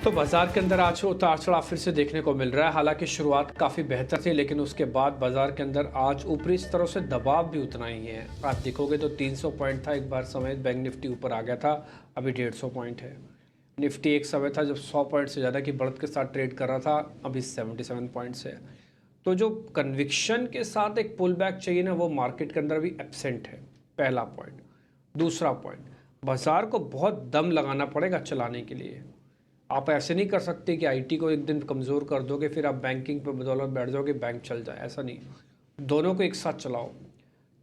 तो बाजार के अंदर आज उतार चढ़ाव फिर से देखने को मिल रहा है। हालांकि शुरुआत काफ़ी बेहतर थी, लेकिन उसके बाद बाजार के अंदर आज ऊपरी स्तरों से दबाव भी उतना ही है। आप देखोगे तो 300 पॉइंट था एक बार समय, बैंक निफ्टी ऊपर आ गया था, अभी 150 पॉइंट है। निफ्टी एक समय था जब 100 पॉइंट से ज़्यादा की बढ़त के साथ ट्रेड कर रहा था, अभी 77 पॉइंट्स है। तो जो कन्विक्शन के साथ एक पुल बैक चाहिए ना, वो मार्केट के अंदर भी एब्सेंट है, पहला पॉइंट। दूसरा पॉइंट, बाजार को बहुत दम लगाना पड़ेगा चलाने के लिए। आप ऐसे नहीं कर सकते कि आईटी को एक दिन कमज़ोर कर दोगे फिर आप बैंकिंग पे बदौलत बैठ जाओगे, बैंक चल जाए, ऐसा नहीं। दोनों को एक साथ चलाओ,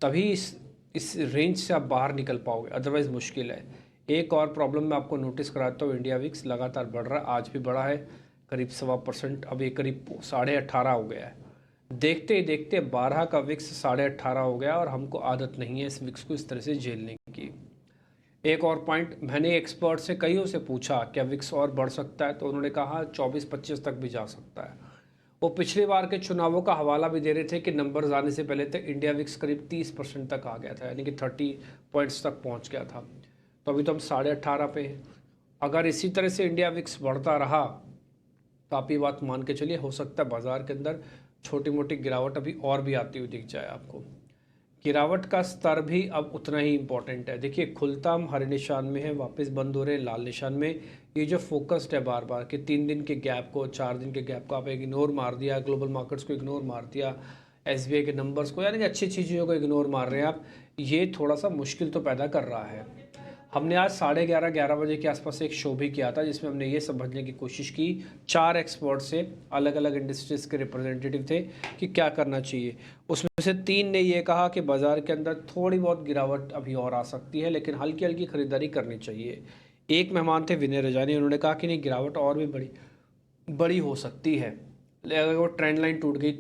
तभी इस रेंज से आप बाहर निकल पाओगे, अदरवाइज़ मुश्किल है। एक और प्रॉब्लम मैं आपको नोटिस कराता हूँ, इंडिया विक्स लगातार बढ़ रहा है, आज भी बढ़ा है करीब 1.25%, अब ये करीब 18.5 हो गया है। देखते ही देखते 12 का विक्स 18.5 हो गया और हमको आदत नहीं है इस विक्स को इस तरह से झेलने की। एक और पॉइंट, मैंने एक्सपर्ट से कईयों से पूछा क्या विक्स और बढ़ सकता है, तो उन्होंने कहा 24-25 तक भी जा सकता है। वो पिछली बार के चुनावों का हवाला भी दे रहे थे कि नंबर आने से पहले तक इंडिया विक्स करीब 30% तक आ गया था, यानी कि 30 पॉइंट्स तक पहुंच गया था। तो अभी तो हम 18.5 पे हैं। अगर इसी तरह से इंडिया विक्स बढ़ता रहा तो आप ये बात मान के चलिए, हो सकता है बाजार के अंदर छोटी मोटी गिरावट अभी और भी आती हुई दिख जाए आपको। गिरावट का स्तर भी अब उतना ही इम्पोर्टेंट है। देखिए, खुलता हम हरे निशान में है, वापस बंद हो रहे हैं लाल निशान में। ये जो फोकस्ड है बार बार कि 3 दिन के गैप को, 4 दिन के गैप को आप इग्नोर मार दिया, ग्लोबल मार्केट्स को इग्नोर मार दिया, एसबीआई के नंबर्स को, यानी कि अच्छी अच्छी चीज़ों को इग्नोर मार रहे हैं आप, ये थोड़ा सा मुश्किल तो पैदा कर रहा है। हमने आज 11:30 बजे के आसपास एक शो भी किया था जिसमें हमने ये समझने की कोशिश की, 4 एक्सपर्ट से, अलग अलग इंडस्ट्रीज के रिप्रेजेंटेटिव थे, कि क्या करना चाहिए। उसमें से 3 ने ये कहा कि बाज़ार के अंदर थोड़ी बहुत गिरावट अभी और आ सकती है, लेकिन हल्की हल्की खरीदारी करनी चाहिए। एक मेहमान थे विनय रजानी, उन्होंने कहा कि नहीं, गिरावट और भी बड़ी बड़ी हो सकती है अगर वो ट्रेंड लाइन टूट गई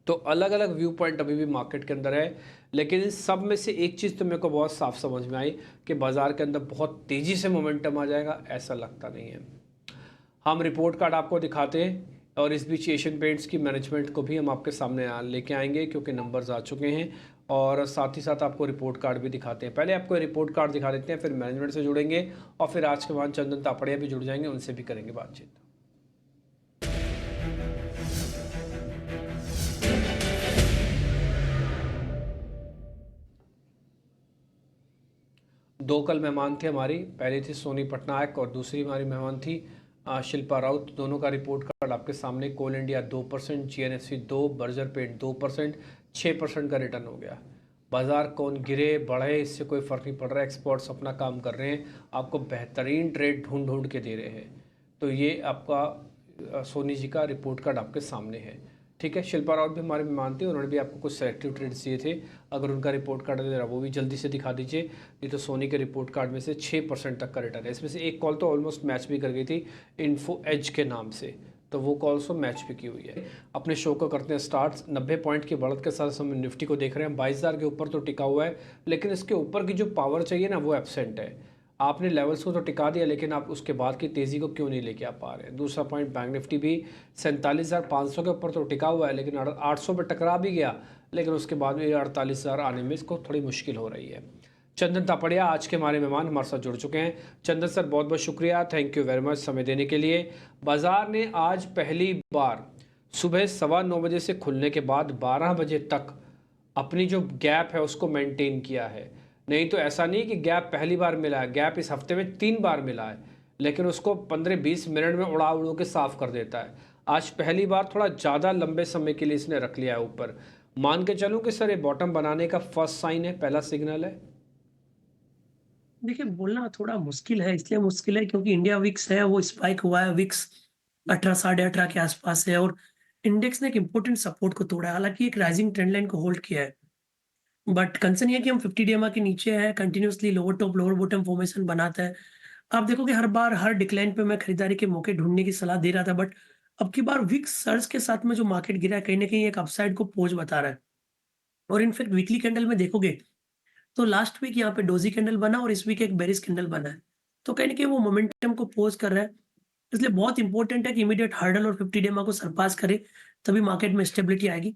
तो अलग अलग व्यू पॉइंट अभी भी मार्केट के अंदर है। लेकिन इन सब में से एक चीज़ तो मेरे को बहुत साफ समझ में आई कि बाज़ार के अंदर बहुत तेज़ी से मोमेंटम आ जाएगा, ऐसा लगता नहीं है। हम रिपोर्ट कार्ड आपको दिखाते हैं और इस बीच एशियन पेंट्स की मैनेजमेंट को भी हम आपके सामने लेके आएंगे, क्योंकि नंबर्स आ चुके हैं, और साथ ही साथ आपको रिपोर्ट कार्ड भी दिखाते हैं। पहले आपको रिपोर्ट कार्ड दिखा देते हैं, फिर मैनेजमेंट से जुड़ेंगे, और फिर आज के बाद चंदन तापड़िया भी जुड़ जाएंगे, उनसे भी करेंगे बातचीत। दो कल मेहमान थे हमारी, पहली थी सोनी पटनायक और दूसरी हमारी मेहमान थी शिल्पा राउत। दोनों का रिपोर्ट कार्ड आपके सामने। कोल इंडिया 2%, जीएनएफसी 2, बर्जर पेंट 2%, 6% का रिटर्न हो गया। बाजार कौन गिरे बढ़े इससे कोई फ़र्क नहीं पड़ रहा है, एक्सपर्ट्स अपना काम कर रहे हैं, आपको बेहतरीन ट्रेड ढूंढ ढूंढ के दे रहे हैं। तो ये आपका सोनी जी का रिपोर्ट कार्ड आपके सामने है, ठीक है। शिल्पा राउत भी हमारे मेहमान थे, उन्होंने भी आपको कुछ सेलेक्टिव ट्रेड्स दिए थे। अगर उनका रिपोर्ट कार्ड दे रहा वो भी जल्दी से दिखा दीजिए। नहीं तो सोनी के रिपोर्ट कार्ड में से 6% तक का रिटर्न है। इसमें से एक कॉल तो ऑलमोस्ट मैच भी कर गई थी, इन्फो एज के नाम से, तो वो कॉल सो मैच भी की हुई है। अपने शो को करते हैं स्टार्ट। 90 पॉइंट की बढ़त के साथ हम निफ्टी को देख रहे हैं, 22,000 के ऊपर तो टिका हुआ है, लेकिन इसके ऊपर की जो पावर चाहिए ना, वो एब्सेंट है। आपने लेवल्स को तो टिका दिया, लेकिन आप उसके बाद की तेज़ी को क्यों नहीं लेके आ पा रहे हैं। दूसरा पॉइंट, बैंक निफ्टी भी 47,500 के ऊपर तो टिका हुआ है, लेकिन 800 पे टकरा भी गया, लेकिन उसके बाद भी 48,000 आने में इसको थोड़ी मुश्किल हो रही है। चंदन तापड़िया आज के हमारे मेहमान हमारे साथ जुड़ चुके हैं। चंदन सर, बहुत बहुत शुक्रिया, थैंक यू वेरी मच समय देने के लिए। बाजार ने आज पहली बार सुबह 9:15 से खुलने के बाद 12 बजे तक अपनी जो गैप है उसको मेंटेन किया है। नहीं तो ऐसा नहीं कि गैप पहली बार मिला है, गैप इस हफ्ते में 3 बार मिला है, लेकिन उसको 15-20 मिनट में उड़ा उड़ के साफ कर देता है। आज पहली बार थोड़ा ज़्यादा लंबे समय के लिए इसने रख लिया है ऊपर। मान के चलूँ कि सर ये बॉटम बनाने का फर्स्ट साइन है, पहला सिग्नल है। देखिए, बोलना थोड़ा मुश्किल है, इसलिए मुश्किल है क्योंकि इंडिया विक्स है, वो स्पाइक हुआ है, विक्स 18 साढ़े 18 के आसपास है और इंडेक्स ने एक इम्पोर्टेंट सपोर्ट को तोड़ा है। हालाँकि एक राइजिंग ट्रेंड लाइन को होल्ड किया है। बट कंसर्न ये है कि हम 50 डीएमए के नीचे हैं, continuously lower top, lower bottom formation बनाता है। आप देखोगे हर बार हर डिक्लाइन पे मैं खरीदारी के मौके ढूँढने की सलाह दे रहा था, बट अब की बार विक्स सर्ज के साथ में जो मार्केट गिरा है, कहीं न कहीं एक अपसाइड को पोज़ बता रहा है। और इनफैक्ट वीकली कैंडल में देखोगे तो लास्ट वीक यहाँ पे डोजी कैंडल बना और इस वीक एक बेरिश कैंडल बना है। तो कहीं न कहीं वो मोमेंटम को पोज़ कर रहा है। इसलिए बहुत इंपॉर्टेंट है कि इमीडिएट हर्डल और 50 डेमा को सरपास करे, तभी मार्केट में स्टेबिलिटी आएगी।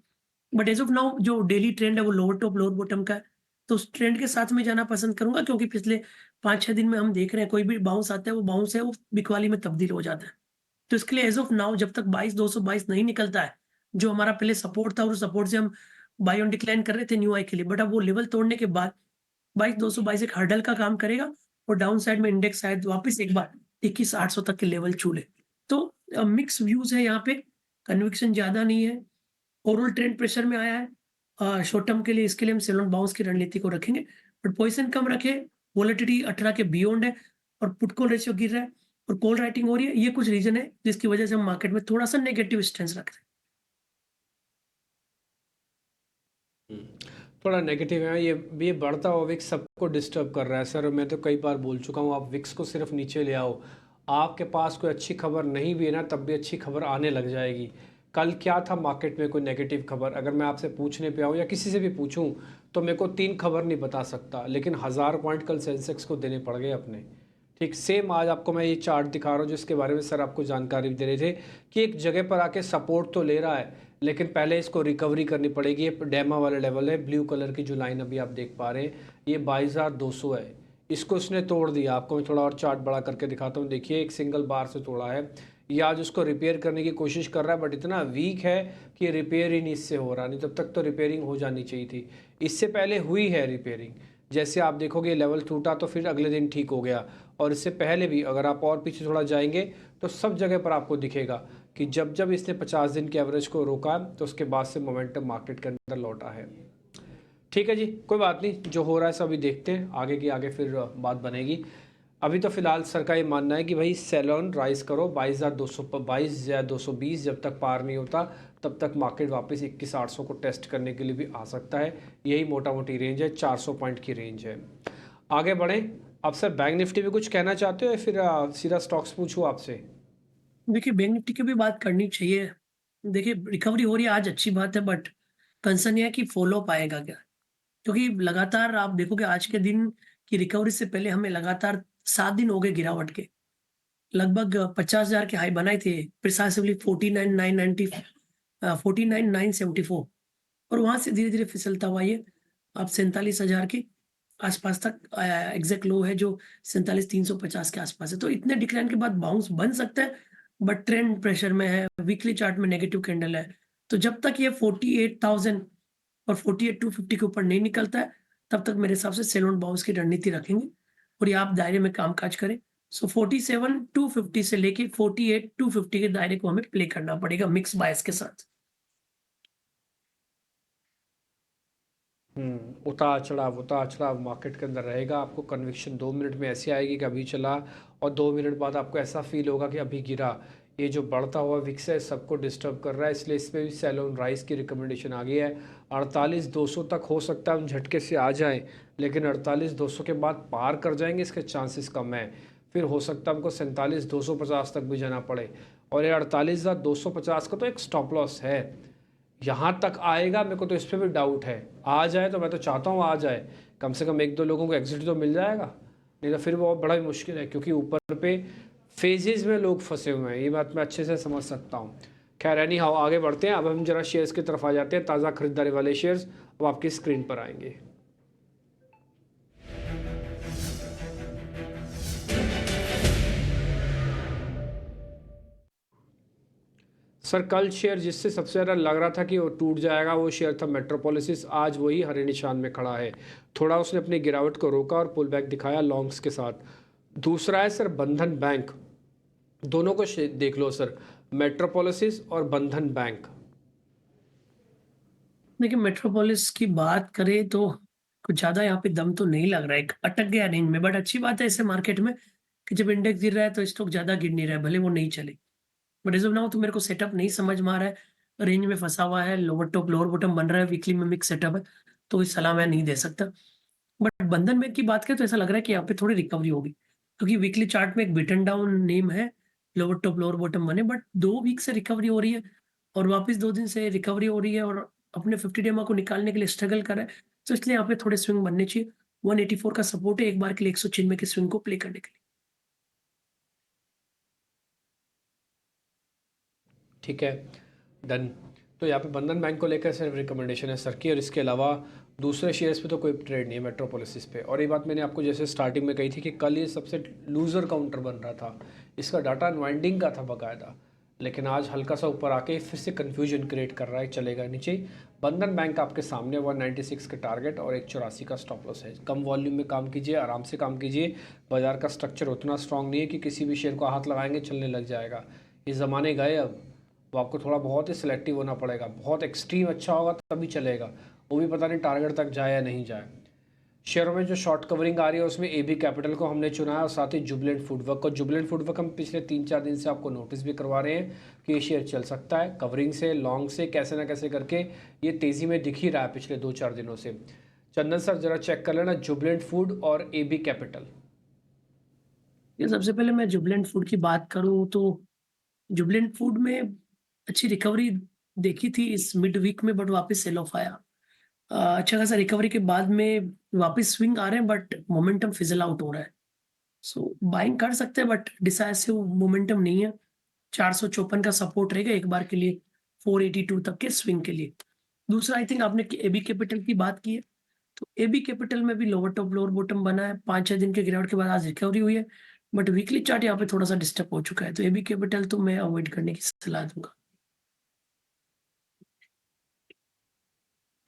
बट एज़ ऑफ नाउ जो डेली ट्रेंड है वो लोअर टॉप लोअर बॉटम का है। तो उस ट्रेंड के साथ में जाना पसंद करूँगा, क्योंकि पिछले 5-6 दिन में हम देख रहे हैं कोई भी बाउंस आता है, वो बाउंस है वो बिकवाली में तब्दील हो जाता है। तो इसके लिए एज़ ऑफ नाउ जब तक 22,222 नहीं निकलता है, जो हमारा पहले सपोर्ट था और उस सपोर्ट से हम बाय ऑन डिक्लाइन कर रहे थे न्यू हाई के लिए, बट अब वो लेवल तोड़ने के बाद 22,222 एक हर्डल का काम करेगा और डाउन साइड में इंडेक्स शायद वापस एक बार 21,800 तक के लेवल छू ले। तो मिक्स व्यूज़ है यहाँ पे, कन्विक्शन ज़्यादा नहीं है, ओवरऑल ट्रेंड प्रेशर में आया है। शॉर्ट टर्म के लिए इसके लिए हम सेल ऑन बाउंस की रणनीति को रखेंगे, बट पोज़ीशन कम रखें, वोलेटिलिटी 18 के बियॉन्ड है और पुट कॉल रेशियो गिर रहा है और कॉल राइटिंग हो रही है। ये कुछ रीज़न है जिसकी वजह से हम मार्केट में थोड़ा-सा नेगेटिव स्टैंस रख रहे हैं। हुँ। थोड़ा नेगेटिव है ये बढ़ता हुआ विक्स सबको डिस्टर्ब कर रहा है सर। मैं तो कई बार बोल चुका हूँ, आप विक्स को सिर्फ नीचे ले आओ। आपके पास कोई अच्छी खबर नहीं भी है ना, तब भी अच्छी खबर आने लग जाएगी। कल क्या था मार्केट में कोई नेगेटिव खबर, अगर मैं आपसे पूछने पे आऊँ या किसी से भी पूछूँ तो मेरे को 3 खबर नहीं बता सकता, लेकिन 1000 पॉइंट कल सेंसेक्स को देने पड़ गए अपने। ठीक सेम आज आपको मैं ये चार्ट दिखा रहा हूँ जिसके बारे में सर आपको जानकारी भी दे रहे थे कि एक जगह पर आके सपोर्ट तो ले रहा है, लेकिन पहले इसको रिकवरी करनी पड़ेगी। ये डेमा वाला लेवल है, ब्लू कलर की जो लाइन अभी आप देख पा रहे हैं, ये 22,200 है। इसको इसने तोड़ दिया। आपको मैं थोड़ा और चार्ट बड़ा करके दिखाता हूँ। देखिए एक सिंगल बार से तोड़ा है। ये आज उसको रिपेयर करने की कोशिश कर रहा है, बट इतना वीक है कि रिपेयर ही नहीं इससे हो रहा। नहीं तब तक तो रिपेयरिंग हो जानी चाहिए थी। इससे पहले हुई है रिपेयरिंग। जैसे आप देखोगे लेवल टूटा तो फिर अगले दिन ठीक हो गया, और इससे पहले भी अगर आप और पीछे थोड़ा जाएंगे तो सब जगह पर आपको दिखेगा कि जब जब इसने 50 दिन के एवरेज को रोका तो उसके बाद से मोमेंटम मार्केट के अंदर लौटा है। ठीक है जी, कोई बात नहीं, जो हो रहा है सब अभी देखते हैं, आगे की आगे फिर बात बनेगी। अभी तो फिलहाल सर का ये मानना है कि भाई सेलोन राइज करो 22,200 पर, 22,220 जब तक पार नहीं होता तब तक मार्केट वापस 21,800 को टेस्ट करने के लिए भी आ सकता है। यही मोटा मोटी रेंज है, 400 पॉइंट की रेंज है। आगे बढ़ें। अब सर बैंक निफ्टी में कुछ कहना चाहते हो या फिर सीधा स्टॉक्स पूछूं आपसे? देखिए, बैंक निफ्टी की भी बात करनी चाहिए। देखिए, रिकवरी हो रही है आज अच्छी बात है, बट कंसर्न ये है कि फ़ॉलो पाएगा क्या? क्योंकि लगातार आप देखोगे आज के दिन की रिकवरी से पहले हमें लगातार 7 दिन हो गए गिरावट के। लगभग 50,000 के हाई बनाए थे, प्रिसाइसिवली 49,990 49,974 और वहाँ से धीरे-धीरे फिसलता हुआ ये अब 47,000 के आस-पास तक एग्ज़ैक्ट लो है जो 47,350 के आस-पास है। तो इतने डिक्लाइन के बाद बाउंस बन सकता है, बट ट्रेंड प्रेशर में है, वीकली चार्ट में नेगेटिव कैंडल है। तो जब तक ये 48,000 और 48,250 के ऊपर नहीं निकलता है, तब तक मेरे हिसाब से सेल ऑन बाउंस की रणनीति रखेंगे और ये आप दायरे में कामकाज करें। सो 47,250 से लेके 48,250 के दायरे को हमें प्ले करना पड़ेगा मिक्स बायस के साथ। उतार-चढ़ाव मार्केट के अंदर रहेगा। आपको कन्विक्शन 2 मिनट में ऐसी आएगी कि अभी चला, और 2 मिनट बाद आपको ऐसा फ़ील होगा कि अभी गिरा। ये जो बढ़ता हुआ विक्स है सबको डिस्टर्ब कर रहा है, इसलिए इस पे भी सेल ऑन राइज़ की रिकमेंडेशन आ गई है। 48,200 तक हो सकता है हम झटके से आ जाएँ, लेकिन 48,200 के बाद पार कर जाएँगे इसके चांसेस कम हैं। फिर हो सकता है हमको 47,250 तक भी जाना पड़े, और ये 48,250 का तो एक स्टॉप लॉस है। यहाँ तक आएगा मेरे को तो इस पे भी डाउट है। आ जाए तो मैं तो चाहता हूँ आ जाए, कम से कम 1-2 लोगों को एग्ज़िट तो मिल जाएगा, नहीं तो फिर वो बड़ा ही मुश्किल है, क्योंकि ऊपर पे फेजेज़ में लोग फँसे हुए हैं, ये बात मैं अच्छे से समझ सकता हूँ। खैर एनी हाउ आगे बढ़ते हैं। अब हम ज़रा शेयर्स की तरफ आ जाते हैं। ताज़ा खरीदारी वाले शेयर्स अब आपकी स्क्रीन पर आएंगे। सर कल शेयर जिससे सबसे ज़्यादा लग रहा था कि वो टूट जाएगा वो शेयर था मेट्रोपोलिसिस। आज वही हरे निशान में खड़ा है। थोड़ा उसने अपनी गिरावट को रोका और पुल बैक दिखाया लॉन्ग्स के साथ। दूसरा है सर बंधन बैंक। दोनों को देख लो सर, मेट्रोपोलिसिस और बंधन बैंक। देखिए, मेट्रोपोलिस की बात करें तो कुछ ज़्यादा यहाँ पे दम तो नहीं लग रहा है, एक अटक गया रेंज में, बट अच्छी बात है ऐसे मार्केट में कि जब इंडेक्स गिर रहा है तो स्टॉक ज़्यादा गिर नहीं रहा है, भले वो नहीं चले। बट एज़ ऑफ नाउ तो मेरे को सेटअप नहीं समझ में आ रहा है, रेंज में फँसा हुआ है, लोअर टॉप, लोअर बॉटम बन रहा है, वीकली में मिक्स सेटअप है, तो इस सलाह मैं नहीं दे सकता। बट बंधन बैंक की बात करें तो ऐसा लग रहा है कि यहाँ पे थोड़ी रिकवरी होगी, क्योंकि वीकली चार्ट में एक बिटन डाउन नेम है, लोअर टॉप, लोअर बॉटम बने, बट 2 वीक से रिकवरी हो रही है और वापस 2 दिन से रिकवरी हो रही है और अपने 50 डेमा को निकालने के लिए स्ट्रगल कर रहा है। तो इसलिए यहाँ पे थोड़े स्विंग बनने चाहिए। 184 का सपोर्ट है एक बार के लिए 196 के स्विंग को प्ले करने के लिए। ठीक है, डन। तो यहाँ पे बंधन बैंक को लेकर सिर्फ रिकमेंडेशन है सर की, और इसके अलावा दूसरे शेयर्स पे तो कोई ट्रेड नहीं है मेट्रोपोलिस पे। और ये बात मैंने आपको जैसे स्टार्टिंग में कही थी कि कल ये सबसे लूज़र काउंटर बन रहा था, इसका डाटा अनवाइंडिंग का था बाकायदा, लेकिन आज हल्का सा ऊपर आके फिर से कन्फ्यूजन क्रिएट कर रहा है, चलेगा नीचे। बंधन बैंक आपके सामने 196 के टारगेट और 184 का स्टॉप लॉस है। कम वॉल्यूम में काम कीजिए, आराम से काम कीजिए। बाजार का स्ट्रक्चर उतना स्ट्रांग नहीं है कि किसी भी शेयर को हाथ लगाएंगे चलने लग जाएगा। ये ज़माने गए अब। वो आपको थोड़ा बहुत ही सिलेक्टिव होना पड़ेगा, बहुत एक्सट्रीम अच्छा होगा तभी चलेगा, वो भी पता नहीं टारगेट तक जाए या नहीं जाए। शेयरों में जो शॉर्ट कवरिंग आ रही है उसमें एबी कैपिटल को हमने चुना है और साथ ही जुबलेंट फूडवर्क को। जुबलेंट फूडवर्क हम पिछले 3-4 दिन से आपको नोटिस भी करवा रहे हैं कि ये शेयर चल सकता है, कवरिंग से लॉन्ग से कैसे ना कैसे करके ये तेज़ी में दिख ही रहा है पिछले 2-4 दिनों से। चंदन सर जरा चेक कर लेना जुबलेंट फूड और एबी कैपिटल। ये सबसे पहले मैं जुबिलेंट फूड की बात करूँ तो जुबिलेंट फूड में अच्छी रिकवरी देखी थी इस मिड वीक में, बट वापस सेल ऑफ आया। अच्छा खासा रिकवरी के बाद में वापस स्विंग आ रहे हैं, बट मोमेंटम फिजल आउट हो रहा है। सो बाइंग कर सकते हैं, बट डिसाइसिव मोमेंटम नहीं है। 454 का सपोर्ट रहेगा एक बार के लिए, 482 तक के स्विंग के लिए। दूसरा, आई थिंक आपने एबी कैपिटल की बात की है, तो एबी कैपिटल में भी लोअर टॉप लोअर बॉटम बना है। 5-6 दिन के गिरावट के बाद आज रिकवरी हुई है, बट वीकली चार्ट यहाँ पे थोड़ा-सा डिस्टर्ब हो चुका है, तो एबी कैपिटल तो मैं अवॉइड करने की सलाह दूँगा।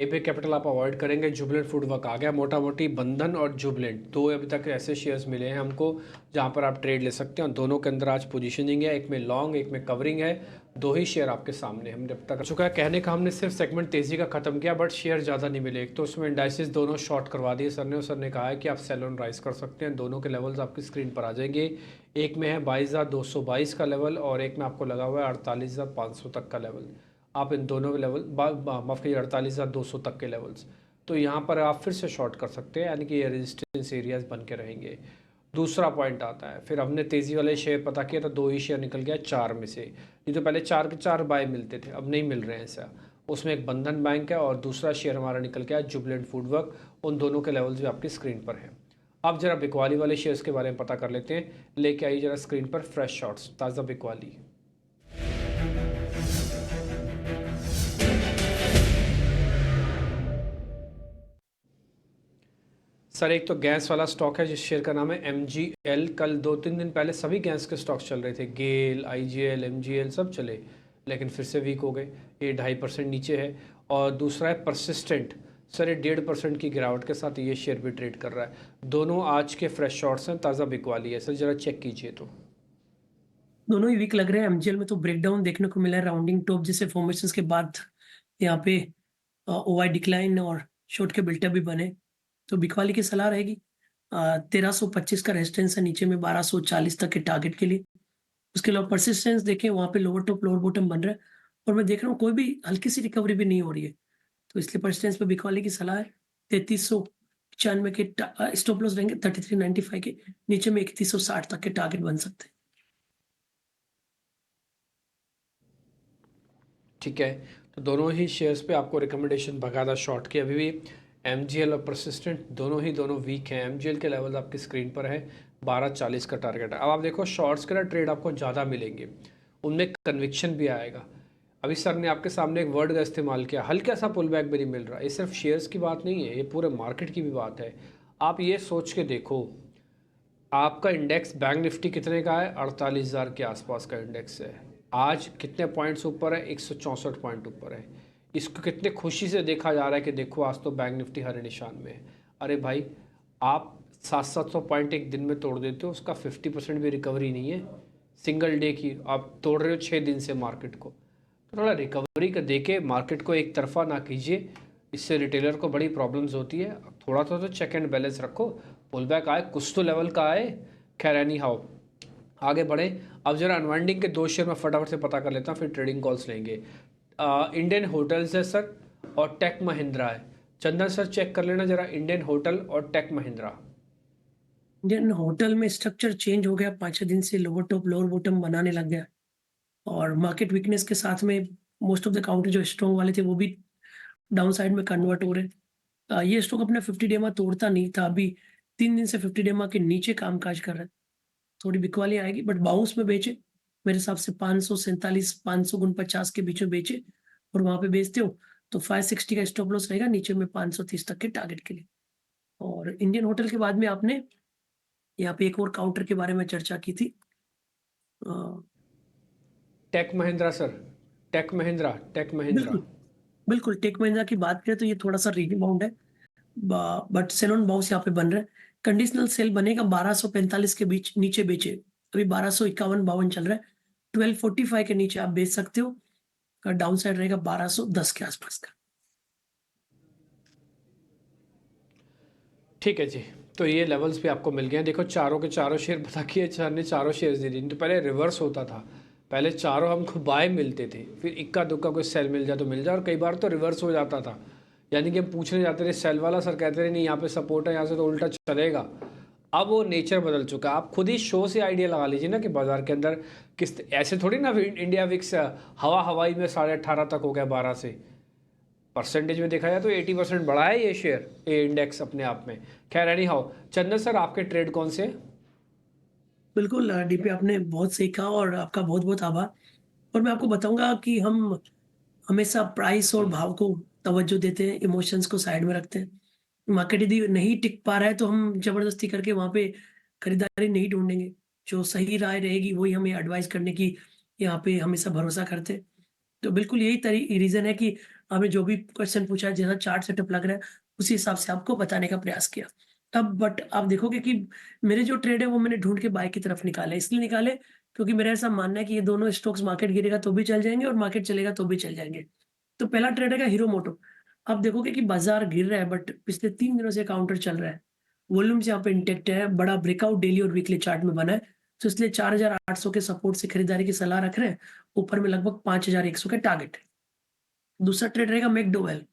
एपे कैपिटल आप अवॉइड करेंगे। जुबलेंट फूडवर्क आ गया। मोटा मोटी बंधन और जुबलेंट दो अभी तक ऐसे शेयर्स मिले हैं हमको जहां पर आप ट्रेड ले सकते हैं, और दोनों के अंदर आज पोजीशनिंग है, एक में लॉन्ग एक में कवरिंग है। दो ही शेयर आपके सामने हमने अब तक कर चुका है। कहने का हमने सिर्फ सेगमेंट तेज़ी का खत्म किया, बट शेयर ज़्यादा नहीं मिले। एक तो उसमें इंडाइसिस दोनों शॉर्ट करवा दिए सर ने, और सर ने कहा है कि आप सेल ऑन राइज कर सकते हैं। दोनों के लेवल्स आपकी स्क्रीन पर आ जाएंगे। एक में है 22,222 का लेवल और एक में आपको लगा हुआ है 48,500 तक का लेवल। आप इन दोनों के लेवल माफ़ कीजिए 48,200 तक के लेवल्स, तो यहाँ पर आप फिर से शॉर्ट कर सकते हैं, यानी कि ये रेजिस्टेंस एरियाज बन के रहेंगे। दूसरा पॉइंट आता है, फिर हमने तेज़ी वाले शेयर पता किया तो दो ही शेयर निकल गया 4 में से। नहीं तो पहले 4 के 4 बाय मिलते थे, अब नहीं मिल रहे हैं ऐसा। उसमें एक बंधन बैंक है और दूसरा शेयर हमारा निकल गया जुबलेंट फूडवर्क। उन दोनों के लेवल्स भी आपकी स्क्रीन पर हैं। अब जरा बिकवाली वाले शेयर्स के बारे में पता कर लेते हैं। लेके आइए जरा स्क्रीन पर फ्रेश शॉट्स, ताज़ा बिकवाली। सर एक तो गैस वाला स्टॉक है जिस शेयर का नाम है MGL। कल 2-3 दिन पहले सभी गैस के स्टॉक्स चल रहे थे, गेल, IGL, MGL सब चले, लेकिन फिर से वीक हो गए। ये 2.5% नीचे है। और दूसरा है परसिस्टेंट। सर ये 1.5% की गिरावट के साथ ये शेयर भी ट्रेड कर रहा है। दोनों आज के फ्रेश शॉट्स हैं, ताज़ा बिकवाली है सर, ज़रा चेक कीजिए तो। दोनों ही वीक लग रहे हैं। एमजीएल में तो ब्रेकडाउन देखने को मिला है, राउंडिंग टॉप जैसे फॉर्मेशंस के बाद यहाँ पे ओवाई डिक्लाइन और शॉर्ट के बिल्टअप भी बने। तो बिकवाली की सलाह रहेगी 1325 का रेजिस्टेंस है, नीचे में 1240 तक के टारगेट के लिए। उसके अलावा परसिस्टेंस देखें, वहाँ पे लोअर टॉप लोअर बॉटम बन रहा है, और मैं देख रहा हूँ कोई भी हल्की सी रिकवरी भी नहीं हो रही है, तो इसलिए परसिस्टेंस पे बिकवाली की सलाह है। 3395 के स्टॉप लॉस रहेंगे, 3395 के नीचे में 3160 तक के टारगेट बन सकते हैं। ठीक है, तो दोनों ही शेयर्स पे आपको रिकमेंडेशन बकायदा शॉर्ट की अभी भी। MGL और परसिस्टेंट दोनों वीक हैं। MGL के लेवल आपकी स्क्रीन पर है, 1240 का टारगेट है। अब आप देखो शॉर्ट्स के ना ट्रेड आपको ज़्यादा मिलेंगे, उनमें कन्विक्शन भी आएगा। अभी सर ने आपके सामने एक वर्ड का इस्तेमाल किया, हल्का सा पुल बैक भी नहीं मिल रहा। ये सिर्फ शेयर्स की बात नहीं है, ये पूरे मार्केट की भी बात है। आप ये सोच के देखो, आपका इंडेक्स बैंक निफ्टी कितने का है? 48,000 के आसपास का इंडेक्स है। आज कितने पॉइंट्स ऊपर है? 164 पॉइंट ऊपर है। इसको कितने खुशी से देखा जा रहा है कि देखो आज तो बैंक निफ्टी हरे निशान में है। अरे भाई, आप 700-700 पॉइंट एक दिन में तोड़ देते हो, उसका 50% भी रिकवरी नहीं है सिंगल डे की। आप तोड़ रहे हो 6 दिन से मार्केट को, तो थोड़ा रिकवरी का देके मार्केट को एक तरफा ना कीजिए, इससे रिटेलर को बड़ी प्रॉब्लम्स होती है। थोड़ा तो चेक एंड बैलेंस रखो, पुल बैक आए, कुछ तो लेवल का आए। खैर एनी हाउ, आगे बढ़े। अब जरा अनवाइंडिंग के दो शेयर में फटाफट से पता कर लेता हूँ, फिर ट्रेडिंग कॉल्स लेंगे। इंडियन होटल्स है सर, और टेक महिंद्रा है। चंदन सर चेक कर लेना जरा, इंडियन होटल और टेक महिंद्रा। इंडियन होटल में स्ट्रक्चर चेंज हो गया, 5-6 दिन से लोअर टॉप लोअर बॉटम बनाने लग गया, और मार्केट वीकनेस के साथ में मोस्ट ऑफ द काउंटर जो स्ट्रॉन्ग वाले थे वो भी डाउन साइड में कन्वर्ट हो रहे हैं। ये स्टॉक अपने 50 डे मा तोड़ता नहीं था, अभी 3 दिन से 50 डे मा के नीचे कामकाज कर रहा है। थोड़ी बिकवाली आएगी, बट बाउंस में बेचे, मेरे हिसाब से 547 549 के बीच में बेचे, और वहां पे बेचते हो तो 560 का स्टॉप लॉस रहेगा, नीचे में 530 तक के टारगेट के लिए। और इंडियन होटल के बाद में आपने यहाँ पे एक और काउंटर के बारे में चर्चा की थी। अ, Tech Mahindra sir, Tech Mahindra. बिल्कुल, बिल्कुल टेक महिंद्रा की बात करें तो ये थोड़ा-सा रीजन बाउंड है। बट सेल ऑन बाउंस यहाँ पे बन रहा है। कंडीशनल सेल बनेगा 1245 के बीच नीचे बेचे। अभी 1251-52 चल रहा है। 1245 के नीचे आप बेच सकते हो। डाउन साइड रहेगा 1210 के आसपास का। ठीक है जी, तो ये लेवल्स भी आपको मिल गए हैं। देखो चारों के चारों शेयर बता के सर ने चारों शेयर दे दिए। तो पहले रिवर्स होता था, पहले चारों हमको बाय मिलते थे, फिर इक्का दुक्का कोई सेल मिल जाए तो मिल जाए, और कई बार तो रिवर्स हो जाता था। यानी कि हम पूछने जाते थे सेल वाला, सर कहते थे नहीं यहाँ पे सपोर्ट है, यहाँ से तो उल्टा चलेगा। अब वो नेचर बदल चुका है। आप खुद ही शो से आइडिया लगा लीजिए ना कि बाजार के अंदर किस ऐसे थोड़ी ना इंडिया विक्स हवाई में 18.5 तक हो गया 12 से। परसेंटेज में देखा जाए तो 80% बढ़ा है ये शेयर, ये इंडेक्स अपने आप में। खैर एनी हाउ, चंदन सर आपके ट्रेड कौन से? बिल्कुल डीपी आपने बहुत सही कहा और आपका बहुत-बहुत आभार। और मैं आपको बताऊँगा कि हम हमेशा प्राइस और भाव को तवज्जो देते हैं, इमोशंस को साइड में रखते हैं। मार्केट यदि नहीं टिक पा रहा है तो हम ज़बरदस्ती करके वहाँ पे खरीदारी नहीं ढूँढेंगे। जो सही राय रहेगी वही हमें एडवाइस करने की यहाँ पे हमेशा भरोसा करते हैं। तो बिल्कुल यही रीज़न है कि आपने जो भी क्वेश्चन पूछा है, जैसा चार्ट सेटअप लग रहा है, उसी हिसाब से आपको बताने का प्रयास किया। अब बट आप देखोगे कि मेरे जो ट्रेड है वो मैंने ढूँढ के बाय की तरफ निकाले। इसलिए निकाले क्योंकि मेरा ऐसा मानना है कि ये दोनों स्टॉक्स मार्केट गिरेगा तो भी चल जाएँगे और मार्केट चलेगा तो भी चल जाएँगे। तो पहला ट्रेड है हीरो मोटो। आप देखोगे कि बाज़ार गिर रहा है बट पिछले 3 दिनों से काउंटर चल रहा है। वॉल्यूम्स यहाँ पे इंटैक्ट है, बड़ा ब्रेकआउट डेली और वीकली चार्ट में बना है। तो इसलिए 4800 के सपोर्ट से खरीदारी की सलाह रख रहे हैं। ऊपर में लगभग 5100 के टारगेट है। दूसरा ट्रेड रहेगा मैकडोवेल,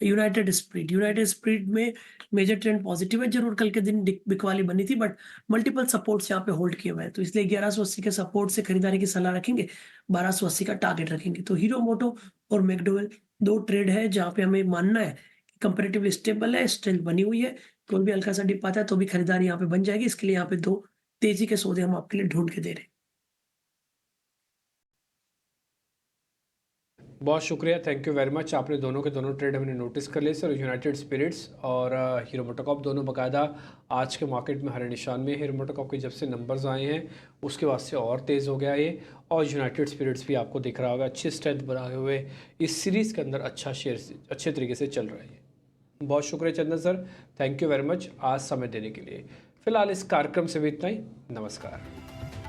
यूनाइटेड स्पिरिट में मेजर ट्रेंड पॉजिटिव है। ज़रूर कल के दिन बिकवाली बनी थी बट मल्टीपल सपोर्ट्स यहाँ पे होल्ड किए हुए हैं। तो इसलिए 1180 के सपोर्ट से खरीदारी की सलाह रखेंगे, 1280 का टारगेट रखेंगे। तो हीरो मोटो और मैकडोवेल 2 ट्रेड है जहाँ पे हमें मानना है कि कंपैरेटिवली स्टेबल है, स्ट्रेंथ बनी हुई है। कोई भी हल्का-सा डिप आता है तो भी खरीदारी यहाँ पे बन जाएगी। इसके लिए यहाँ पे 2 तेज़ी के सौदे हम आपके लिए ढूँढ के दे रहे हैं। बहुत शुक्रिया, थैंक यू वेरी मच। आपने दोनों के दोनों ट्रेड हमने नोटिस कर लिए सर, यूनाइटेड स्पिरिट्स और हीरो मोटोकॉर्प दोनों बाकायदा आज के मार्केट में हरे निशान में। हीरो मोटोकॉर्प के जब से नंबर्स आए हैं उसके बाद से और तेज़ हो गया ये, और यूनाइटेड स्पिरिट्स भी आपको दिख रहा होगा अच्छी स्ट्रेंथ बनाए हुए इस सीरीज़ के अंदर अच्छा शेयर अच्छे तरीके से चल रहा है। बहुत शुक्रिया Chandan sir, thank you very much आज समय देने के लिए। फिलहाल इस कार्यक्रम से भी इतना ही, नमस्कार।